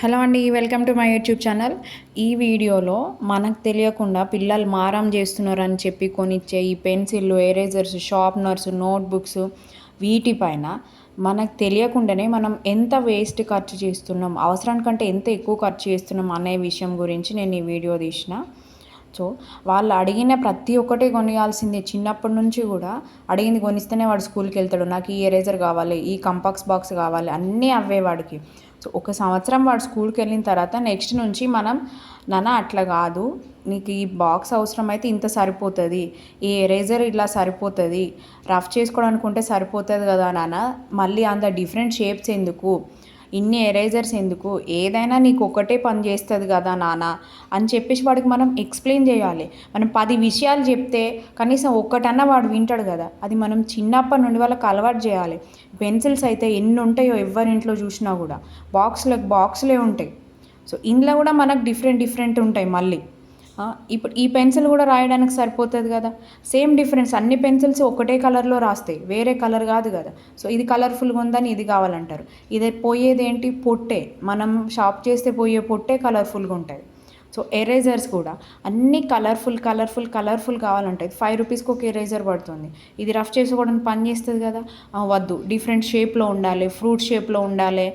Hello అండి, welcome to my YouTube channel. ఈ వీడియోలో మనకు తెలియకుండా పిల్లలు మారం చేస్తున్నారని చెప్పి కొనిచ్చే ఈ పెన్సిళ్ళు, ఎరేజర్స్, షార్ప్నర్స్, నోట్బుక్స్ వీటిపైన మనకు తెలియకుండానే మనం ఎంత వేస్ట్ ఖర్చు చేస్తున్నాం, అవసరానికంటే ఎంత ఎక్కువ ఖర్చు చేస్తున్నాం అనే విషయం గురించి నేను ఈ వీడియో తీసిన. సో వాళ్ళు అడిగిన ప్రతి ఒక్కటి కొనియాల్సిందే. చిన్నప్పటి నుంచి కూడా అడిగింది కొనిస్తేనే వాడు స్కూల్కి వెళ్తాడు. నాకు ఈ ఎరేజర్ కావాలి, ఈ కంపాక్స్ బాక్స్ కావాలి, అన్నీ అవే వాడికి. సో ఒక సంవత్సరం వాడు స్కూల్కి వెళ్ళిన తర్వాత నెక్స్ట్ నుంచి మనం నాన్న అట్లా కాదు, నీకు ఈ బాక్స్ అవసరమైతే ఇంత సరిపోతుంది, ఈ ఎరేజర్ ఇలా సరిపోతుంది, రఫ్ చేసుకోవడానికి ఉంటే సరిపోతుంది కదా నాన్న, మళ్ళీ అంత డిఫరెంట్ షేప్స్ ఎందుకు, ఇన్ని ఎరేజర్స్ ఎందుకు, ఏదైనా నీకు ఒకటే పని చేస్తుంది కదా నాన్న అని చెప్పేసి వాడికి మనం ఎక్స్ప్లెయిన్ చేయాలి. మనం 10 విషయాలు చెప్తే కనీసం ఒక్కటన్నా వాడు వింటాడు కదా. అది మనం చిన్నప్పటి నుండి వాళ్ళకి అలవాటు చేయాలి. పెన్సిల్స్ అయితే ఎన్ని ఉంటాయో ఎవరింట్లో చూసినా కూడా బాక్స్లే ఉంటాయి. సో ఇందులో కూడా మనకు డిఫరెంట్ ఉంటాయి మళ్ళీ. ఇప్పుడు ఈ పెన్సిల్ కూడా రాయడానికి సరిపోతుంది కదా. సేమ్ డిఫరెన్స్, అన్ని పెన్సిల్స్ ఒకటే కలర్లో రాస్తాయి, వేరే కలర్ కాదు కదా. సో ఇది కలర్ఫుల్గా ఉందని ఇది కావాలంటారు. ఇది పోయేది ఏంటి, పొట్టే. మనం షాప్ చేస్తే పోయే పొట్టే కలర్ఫుల్గా ఉంటుంది. సో ఎరేజర్స్ కూడా అన్నీ కలర్ఫుల్ కావాలంటాయి. 5 రూపీస్కి ఒక ఎరేజర్ పడుతుంది. ఇది రఫ్ చేసుకోవడానికి పని చేస్తుంది కదా. వద్దు, డిఫరెంట్ షేప్లో ఉండాలి, ఫ్రూట్ షేప్లో ఉండాలి,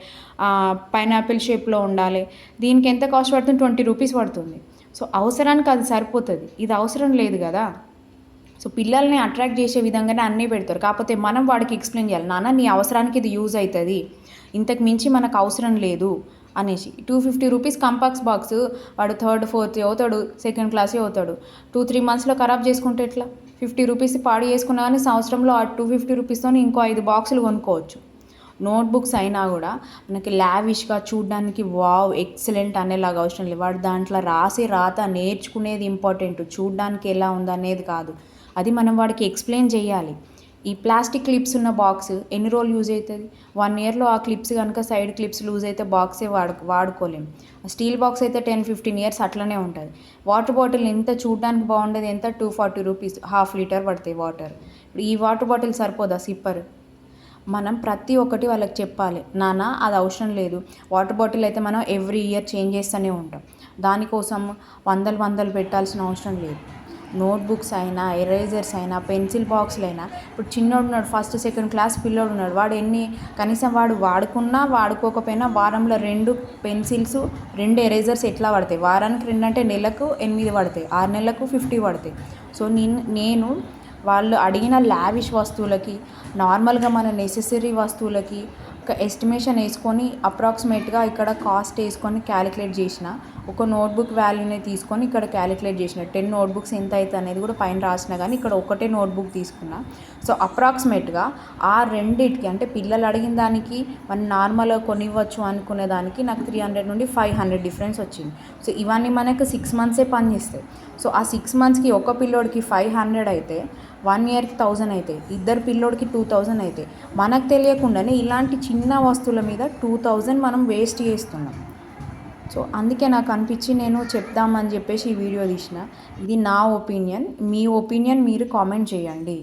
పైనాపిల్ షేప్లో ఉండాలి. దీనికి ఎంత కాస్ట్ పడుతుంది? 20 రూపీస్ పడుతుంది. సో అవసరానికి అది సరిపోతుంది, ఇది అవసరం లేదు కదా. సో పిల్లల్ని అట్రాక్ట్ చేసే విధంగానే అన్నీ పెడతారు. కాకపోతే మనం వాడికి ఎక్స్ప్లెయిన్ చేయాలి, నాన్న నీ అవసరానికి ఇది యూజ్ అవుతుంది, ఇంతకు మించి మనకు అవసరం లేదు అనేసి. 250 రూపీస్ కంపాక్స్ బాక్స్ వాడు 3rd 4th అవుతాడు, 2nd క్లాసే అవుతాడు. 2-3 మంత్స్లో ఖరాబ్ చేసుకుంటే ఎట్లా? 50 రూపీస్ పాడు చేసుకున్నా కానీ సంవత్సరంలో ఆ 250 రూపీస్తో ఇంకో 5 బాక్సులు కొనుక్కోవచ్చు. నోట్బుక్స్ అయినా కూడా మనకి లావిష్గా చూడడానికి వావ్ ఎక్సలెంట్ అనేలాగా అవసరం లేదు. వాడు దాంట్లో రాసి రాత నేర్చుకునేది ఇంపార్టెంట్, చూడడానికి ఎలా ఉందనేది కాదు. అది మనం వాడికి ఎక్స్ప్లెయిన్ చేయాలి. ఈ ప్లాస్టిక్ క్లిప్స్ ఉన్న బాక్స్ ఎన్ని రోజులు యూజ్ అవుతుంది? 1 ఇయర్లో ఆ క్లిప్స్ కనుక సైడ్ క్లిప్స్ లూజ్ అయితే బాక్సే వాడుకోలేము. స్టీల్ బాక్స్ అయితే 10-15 ఇయర్స్ అట్లనే ఉంటుంది. వాటర్ బాటిల్ ఎంత చూడడానికి బాగుండేది, ఎంత 240 రూపీస్, 1/2 లీటర్ పడతాయి వాటర్. ఇప్పుడు ఈ వాటర్ బాటిల్ సరిపోదా సిప్పర్? మనం ప్రతి ఒక్కటి వాళ్ళకి చెప్పాలి, నాన్న అది అవసరం లేదు. వాటర్ బాటిల్ అయితే మనం ఎవ్రీ ఇయర్ చేంజ్ చేస్తూనే ఉంటాం, దానికోసం వందలు పెట్టాల్సిన అవసరం లేదు. నోట్బుక్స్ అయినా, ఎరేజర్స్ అయినా, పెన్సిల్ బాక్స్లు అయినా. ఇప్పుడు చిన్నోడు ఉన్నాడు, 1st 2nd క్లాస్ పిల్లోడు ఉన్నాడు, వాడు కనీసం వాడు వాడుకున్నా వాడుకోకపోయినా వారంలో 2 పెన్సిల్స్ 2 ఎరేజర్స్ ఎట్లా పడతాయి? వారానికి 2 అంటే నెలకు 8 పడతాయి, 6 నెలలకు 50 పడతాయి. సో నేను వాళ్ళు అడిగిన లావిష్ వస్తువులకి, నార్మల్గా మన నెసెసరీ వస్తువులకి ఒక ఎస్టిమేషన్ వేసుకొని అప్రాక్సిమేట్గా ఇక్కడ కాస్ట్ వేసుకొని క్యాలిక్యులేట్ చేసిన. ఒక నోట్బుక్ వాల్యూని తీసుకొని ఇక్కడ క్యాలిక్యులేట్ చేసిన. 10 నోట్బుక్స్ ఎంత అవుతుంది అనేది కూడా పైన రాసిన, కానీ ఇక్కడ ఒకటే నోట్బుక్ తీసుకున్నా. సో అప్రాక్సిమేట్గా ఆ రెండిటికి, అంటే పిల్లలు అడిగిన దానికి మనం నార్మల్గా కొనివ్వచ్చు అనుకునే దానికి నాకు 300 నుండి 500 డిఫరెన్స్ వచ్చింది. సో ఇవన్నీ మనకు 6 మంత్సే పనిచేస్తాయి. సో ఆ 6 మంత్స్కి ఒక పిల్లోడికి 500 అయితే 1 ఇయర్కి 1000 అవుతాయి, ఇద్దరు పిల్లోడికి 2000 అవుతాయి. మనకు తెలియకుండానే ఇలాంటి చిన్న వస్తువుల మీద 2000 మనం వేస్ట్ చేస్తున్నాం. సో అందుకే నాకు అనిపించి నేను చెప్దామని చెప్పేసి ఈ వీడియో తీసిన. ఇది నా ఒపీనియన్, మీ ఒపీనియన్ మీరు కామెంట్ చేయండి.